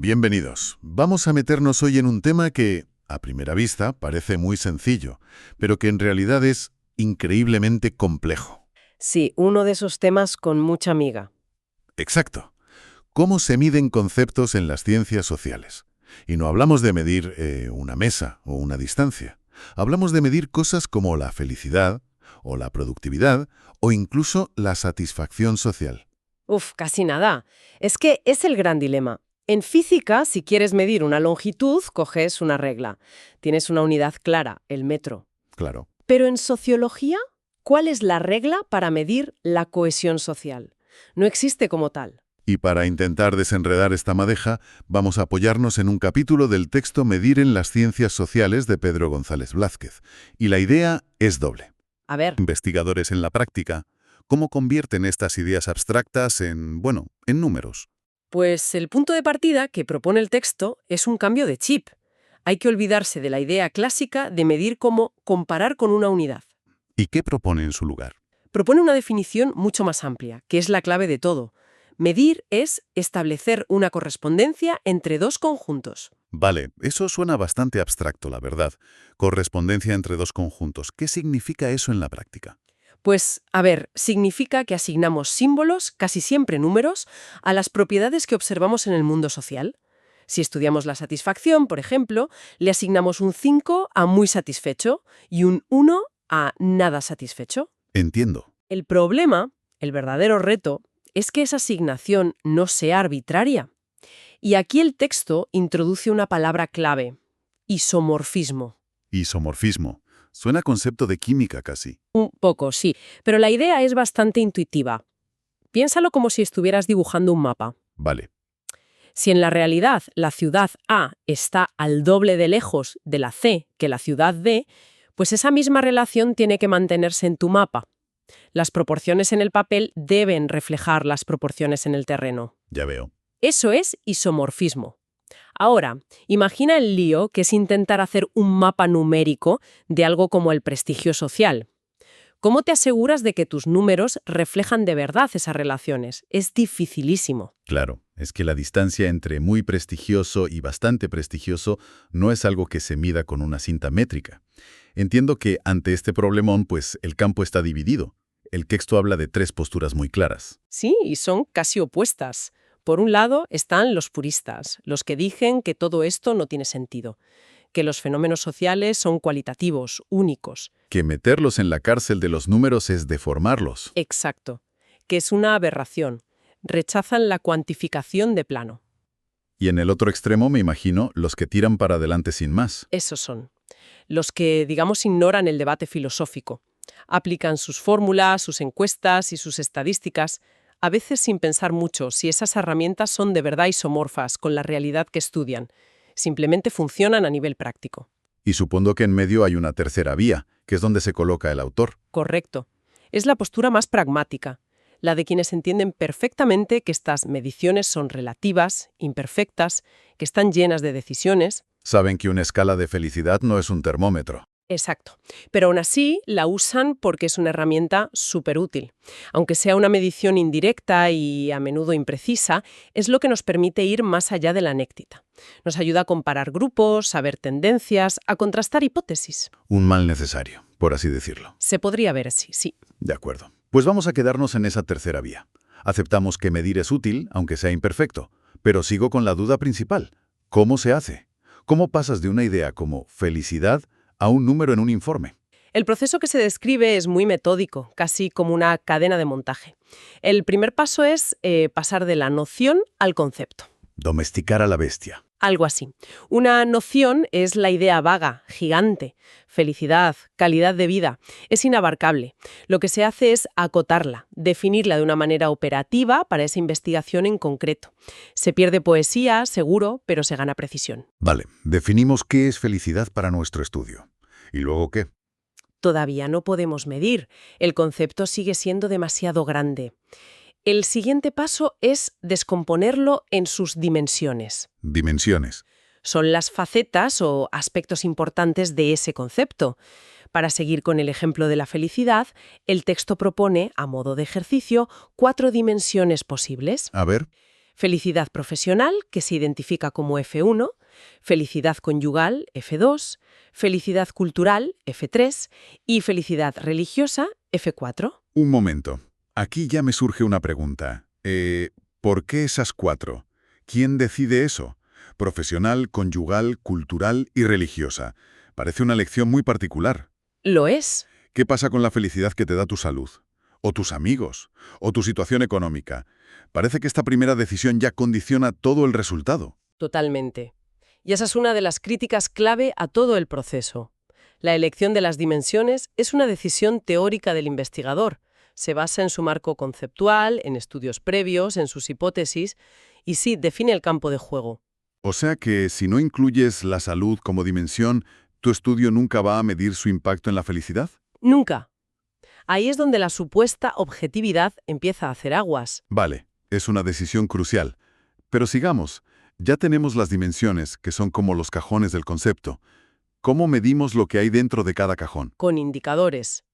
Bienvenidos. Vamos a meternos hoy en un tema que, a primera vista, parece muy sencillo, pero que en realidad es increíblemente complejo. Sí, uno de esos temas con mucha miga. Exacto. ¿Cómo se miden conceptos en las ciencias sociales? Y no hablamos de medir una mesa o una distancia. Hablamos de medir cosas como la felicidad, o la productividad, o incluso la satisfacción social. Uf, casi nada. Es que es el gran dilema. En física, si quieres medir una longitud, coges una regla. Tienes una unidad clara, el metro. Claro. Pero en sociología, ¿cuál es la regla para medir la cohesión social? No existe como tal. Y para intentar desenredar esta madeja, vamos a apoyarnos en un capítulo del texto Medir en las ciencias sociales de Pedro González Blázquez. Y la idea es doble. A ver, Investigadores en la práctica, ¿cómo convierten estas ideas abstractas en números? pues el punto de partida que propone el texto es un cambio de chip. Hay que olvidarse de la idea clásica de medir como comparar con una unidad. ¿Y qué propone en su lugar? Propone una definición mucho más amplia, que es la clave de todo. Medir es establecer una correspondencia entre dos conjuntos. Vale, eso suena bastante abstracto, la verdad. Correspondencia entre dos conjuntos. ¿Qué significa eso en la práctica? Pues, a ver, significa que asignamos símbolos, casi siempre números, a las propiedades que observamos en el mundo social. Si estudiamos la satisfacción, por ejemplo, le asignamos un 5 a muy satisfecho y un 1 a nada satisfecho. Entiendo. El problema, el verdadero reto, es que esa asignación no sea arbitraria. Y aquí el texto introduce una palabra clave: isomorfismo. Isomorfismo. Suena a concepto de química casi. Un poco, sí, pero la idea es bastante intuitiva. Piénsalo como si estuvieras dibujando un mapa. Vale. Si en la realidad la ciudad A está al doble de lejos de la C que la ciudad D, pues esa misma relación tiene que mantenerse en tu mapa. Las proporciones en el papel deben reflejar las proporciones en el terreno. Ya veo. Eso es isomorfismo. Ahora, imagina el lío que es intentar hacer un mapa numérico de algo como el prestigio social. ¿Cómo te aseguras de que tus números reflejan de verdad esas relaciones? Es dificilísimo. Claro, es que la distancia entre muy prestigioso y bastante prestigioso no es algo que se mida con una cinta métrica. Entiendo que ante este problemón, pues el campo está dividido. El texto habla de tres posturas muy claras. Sí, y son casi opuestas. Por un lado están los puristas, los que dicen que todo esto no tiene sentido, que los fenómenos sociales son cualitativos, únicos. Que meterlos en la cárcel de los números es deformarlos. Exacto, que es una aberración. Rechazan la cuantificación de plano. Y en el otro extremo, me imagino, los que tiran para adelante sin más. Esos son. Los que, digamos, ignoran el debate filosófico. Aplican sus fórmulas, sus encuestas y sus estadísticas, a veces sin pensar mucho si esas herramientas son de verdad isomorfas con la realidad que estudian. Simplemente funcionan a nivel práctico. Y supongo que en medio hay una tercera vía, que es donde se coloca el autor. Correcto. Es la postura más pragmática, la de quienes entienden perfectamente que estas mediciones son relativas, imperfectas, que están llenas de decisiones. Saben que una escala de felicidad no es un termómetro. Exacto. Pero aún así la usan porque es una herramienta súper útil. Aunque sea una medición indirecta y a menudo imprecisa, es lo que nos permite ir más allá de la anécdota. Nos ayuda a comparar grupos, a ver tendencias, a contrastar hipótesis. Un mal necesario, por así decirlo. Se podría ver así, sí. De acuerdo. Pues vamos a quedarnos en esa tercera vía. Aceptamos que medir es útil, aunque sea imperfecto. Pero sigo con la duda principal. ¿Cómo se hace? ¿Cómo pasas de una idea como felicidad a un número en un informe? El proceso que se describe es muy metódico, casi como una cadena de montaje. El primer paso es pasar de la noción al concepto. Domesticar a la bestia. Algo así. Una noción es la idea vaga, gigante. Felicidad, calidad de vida. Es inabarcable. Lo que se hace es acotarla, definirla de una manera operativa para esa investigación en concreto. Se pierde poesía, seguro, pero se gana precisión. Vale, definimos qué es felicidad para nuestro estudio. ¿Y luego qué? Todavía no podemos medir. El concepto sigue siendo demasiado grande. El siguiente paso es descomponerlo en sus dimensiones. Dimensiones. Son las facetas o aspectos importantes de ese concepto. Para seguir con el ejemplo de la felicidad, el texto propone, a modo de ejercicio, 4 dimensiones posibles. A ver. Felicidad profesional, que se identifica como F1, felicidad conyugal, F2, felicidad cultural, F3 y felicidad religiosa, F4. Un momento. Aquí ya me surge una pregunta. ¿Por qué esas 4? ¿Quién decide eso? Profesional, conyugal, cultural y religiosa. Parece una elección muy particular. Lo es. ¿Qué pasa con la felicidad que te da tu salud? ¿O tus amigos? ¿O tu situación económica? Parece que esta primera decisión ya condiciona todo el resultado. Totalmente. Y esa es una de las críticas clave a todo el proceso. La elección de las dimensiones es una decisión teórica del investigador. Se basa en su marco conceptual, en estudios previos, en sus hipótesis, y sí, define el campo de juego. O sea que si no incluyes la salud como dimensión, ¿tu estudio nunca va a medir su impacto en la felicidad? Nunca. Ahí es donde la supuesta objetividad empieza a hacer aguas. Vale, es una decisión crucial. Pero sigamos. Ya tenemos las dimensiones, que son como los cajones del concepto. ¿Cómo medimos lo que hay dentro de cada cajón? Con indicadores.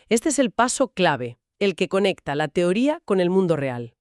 Este es el paso clave, el que conecta la teoría con el mundo real.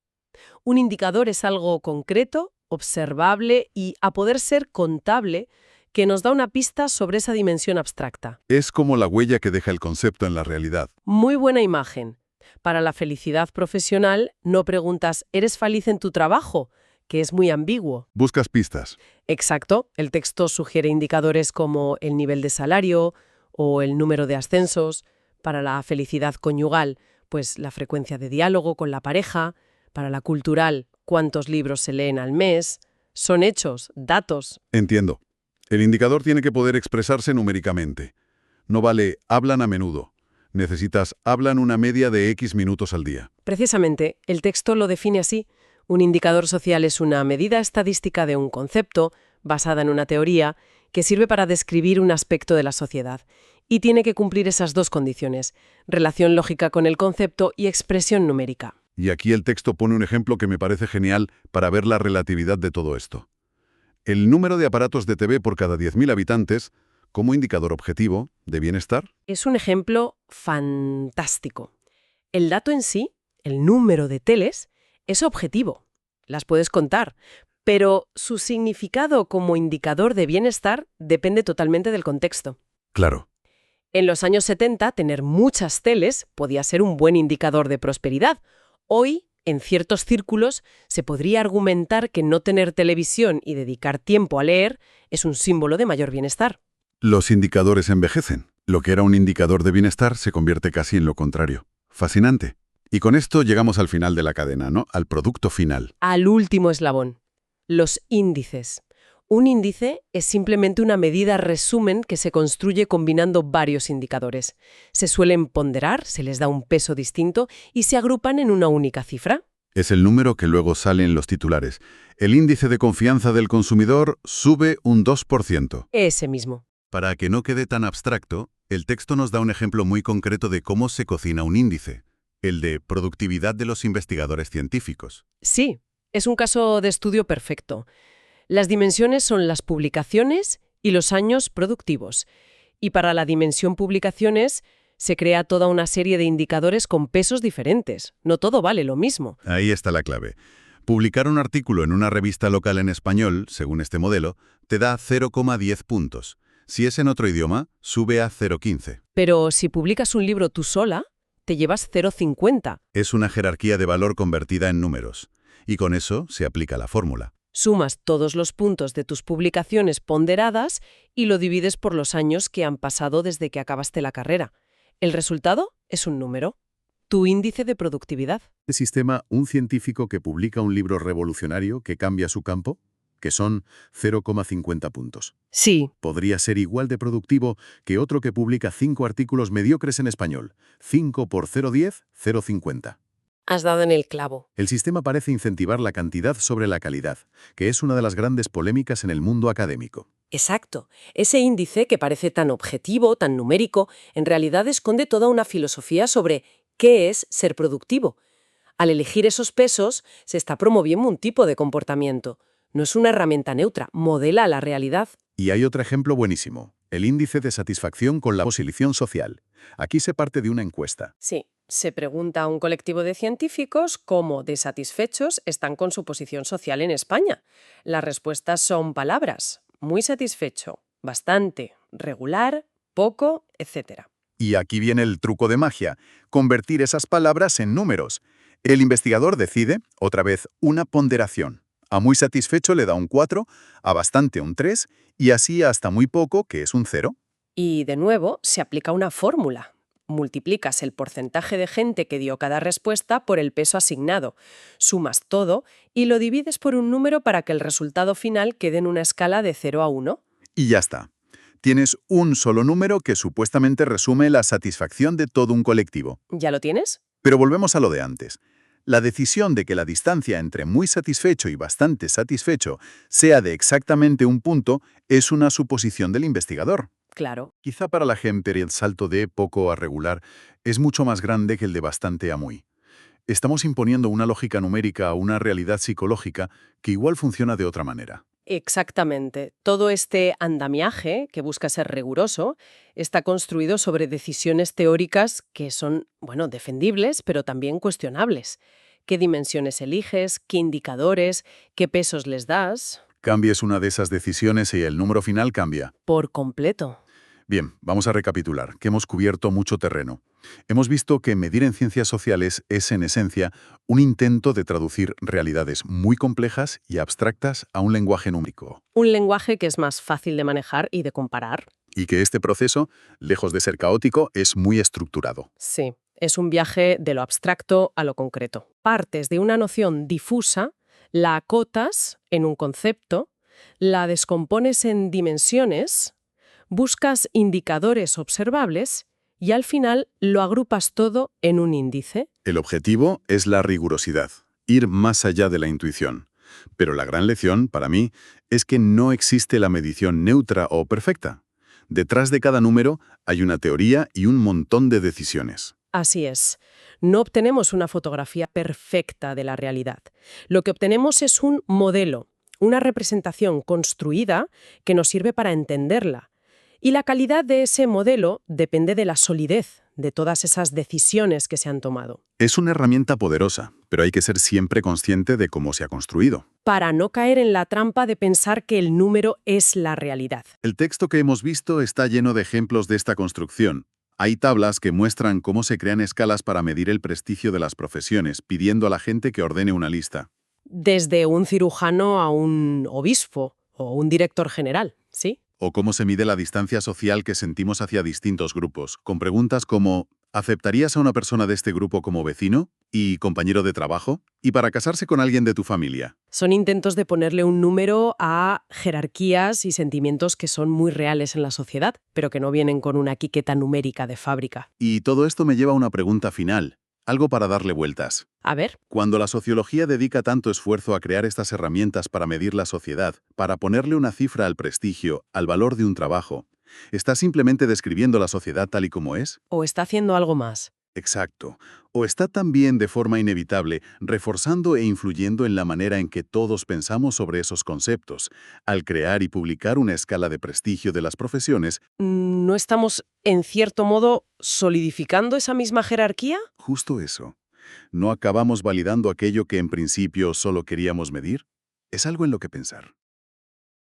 Un indicador es algo concreto, observable y, a poder ser, contable, que nos da una pista sobre esa dimensión abstracta. Es como la huella que deja el concepto en la realidad. Muy buena imagen. Para la felicidad profesional, no preguntas ¿eres feliz en tu trabajo?, que es muy ambiguo. Buscas pistas. Exacto, el texto sugiere indicadores como el nivel de salario o el número de ascensos. Para la felicidad conyugal, pues la frecuencia de diálogo con la pareja. Para la cultural, cuántos libros se leen al mes. Son hechos, datos. Entiendo. El indicador tiene que poder expresarse numéricamente. No vale hablan a menudo. Necesitas hablan una media de X minutos al día. Precisamente, el texto lo define así. Un indicador social es una medida estadística de un concepto, basada en una teoría, que sirve para describir un aspecto de la sociedad. Y tiene que cumplir esas dos condiciones: relación lógica con el concepto y expresión numérica. Y aquí el texto pone un ejemplo que me parece genial para ver la relatividad de todo esto. El número de aparatos de TV por cada 10.000 habitantes, como indicador objetivo de bienestar. Es un ejemplo fantástico. El dato en sí, el número de teles, es objetivo. Las puedes contar. Pero su significado como indicador de bienestar depende totalmente del contexto. Claro. En los años 70, tener muchas teles podía ser un buen indicador de prosperidad. Hoy, en ciertos círculos, se podría argumentar que no tener televisión y dedicar tiempo a leer es un símbolo de mayor bienestar. Los indicadores envejecen. Lo que era un indicador de bienestar se convierte casi en lo contrario. Fascinante. Y con esto llegamos al final de la cadena, ¿no? Al producto final. Al último eslabón. Los índices. Un índice es simplemente una medida resumen que se construye combinando varios indicadores. Se suelen ponderar, se les da un peso distinto y se agrupan en una única cifra. Es el número que luego sale en los titulares. El índice de confianza del consumidor sube un 2%. Ese mismo. Para que no quede tan abstracto, el texto nos da un ejemplo muy concreto de cómo se cocina un índice, el de productividad de los investigadores científicos. Sí, es un caso de estudio perfecto. Las dimensiones son las publicaciones y los años productivos. Y para la dimensión publicaciones se crea toda una serie de indicadores con pesos diferentes. No todo vale lo mismo. Ahí está la clave. Publicar un artículo en una revista local en español, según este modelo, te da 0,10 puntos. Si es en otro idioma, sube a 0,15. Pero si publicas un libro tú sola, te llevas 0,50. Es una jerarquía de valor convertida en números. Y con eso se aplica la fórmula. Sumas todos los puntos de tus publicaciones ponderadas y lo divides por los años que han pasado desde que acabaste la carrera. El resultado es un número. Tu índice de productividad. ¿Este sistema un científico que publica un libro revolucionario que cambia su campo? Que son 0,50 puntos. Sí. Podría ser igual de productivo que otro que publica 5 artículos mediocres en español. 5 por 0,10, 0,50. Has dado en el clavo. El sistema parece incentivar la cantidad sobre la calidad, que es una de las grandes polémicas en el mundo académico. Exacto. Ese índice, que parece tan objetivo, tan numérico, en realidad esconde toda una filosofía sobre qué es ser productivo. Al elegir esos pesos, se está promoviendo un tipo de comportamiento. No es una herramienta neutra, modela la realidad. Y hay otro ejemplo buenísimo, el índice de satisfacción con la posición social. Aquí se parte de una encuesta. Sí. Se pregunta a un colectivo de científicos cómo de satisfechos están con su posición social en España. Las respuestas son palabras: muy satisfecho, bastante, regular, poco, etc. Y aquí viene el truco de magia, convertir esas palabras en números. El investigador decide, otra vez, una ponderación. A muy satisfecho le da un 4, a bastante un 3, y así hasta muy poco, que es un 0. Y de nuevo se aplica una fórmula. Multiplicas el porcentaje de gente que dio cada respuesta por el peso asignado, sumas todo y lo divides por un número para que el resultado final quede en una escala de 0 a 1. Y ya está. Tienes un solo número que supuestamente resume la satisfacción de todo un colectivo. ¿Ya lo tienes? Pero volvemos a lo de antes. La decisión de que la distancia entre muy satisfecho y bastante satisfecho sea de exactamente un punto es una suposición del investigador. Claro. Quizá para la gente el salto de poco a regular es mucho más grande que el de bastante a muy. Estamos imponiendo una lógica numérica a una realidad psicológica que igual funciona de otra manera. Exactamente. Todo este andamiaje, que busca ser riguroso, está construido sobre decisiones teóricas que son, bueno, defendibles, pero también cuestionables. ¿Qué dimensiones eliges? ¿Qué indicadores? ¿Qué pesos les das? Cambies una de esas decisiones y el número final cambia. Por completo. Bien, vamos a recapitular, que hemos cubierto mucho terreno. Hemos visto que medir en ciencias sociales es, en esencia, un intento de traducir realidades muy complejas y abstractas a un lenguaje numérico. Un lenguaje que es más fácil de manejar y de comparar. Y que este proceso, lejos de ser caótico, es muy estructurado. Sí, es un viaje de lo abstracto a lo concreto. Partes de una noción difusa, la acotas en un concepto, la descompones en dimensiones, buscas indicadores observables y al final lo agrupas todo en un índice. El objetivo es la rigurosidad, ir más allá de la intuición. Pero la gran lección, para mí, es que no existe la medición neutra o perfecta. Detrás de cada número hay una teoría y un montón de decisiones. Así es. No obtenemos una fotografía perfecta de la realidad. Lo que obtenemos es un modelo, una representación construida que nos sirve para entenderla. Y la calidad de ese modelo depende de la solidez de todas esas decisiones que se han tomado. Es una herramienta poderosa, pero hay que ser siempre consciente de cómo se ha construido. Para no caer en la trampa de pensar que el número es la realidad. El texto que hemos visto está lleno de ejemplos de esta construcción. Hay tablas que muestran cómo se crean escalas para medir el prestigio de las profesiones, pidiendo a la gente que ordene una lista. Desde un cirujano a un obispo o un director general, ¿sí? O cómo se mide la distancia social que sentimos hacia distintos grupos, con preguntas como ¿aceptarías a una persona de este grupo como vecino y compañero de trabajo? ¿Y para casarse con alguien de tu familia? Son intentos de ponerle un número a jerarquías y sentimientos que son muy reales en la sociedad, pero que no vienen con una etiqueta numérica de fábrica. Y todo esto me lleva a una pregunta final, algo para darle vueltas. A ver, Cuando la sociología dedica tanto esfuerzo a crear estas herramientas para medir la sociedad, para ponerle una cifra al prestigio, al valor de un trabajo, ¿está simplemente describiendo la sociedad tal y como es? ¿o está haciendo algo más? Exacto. ¿O está también, de forma inevitable, reforzando e influyendo en la manera en que todos pensamos sobre esos conceptos, al crear y publicar una escala de prestigio de las profesiones? ¿No estamos, en cierto modo, solidificando esa misma jerarquía? Justo eso. ¿No acabamos validando aquello que en principio solo queríamos medir? Es algo en lo que pensar.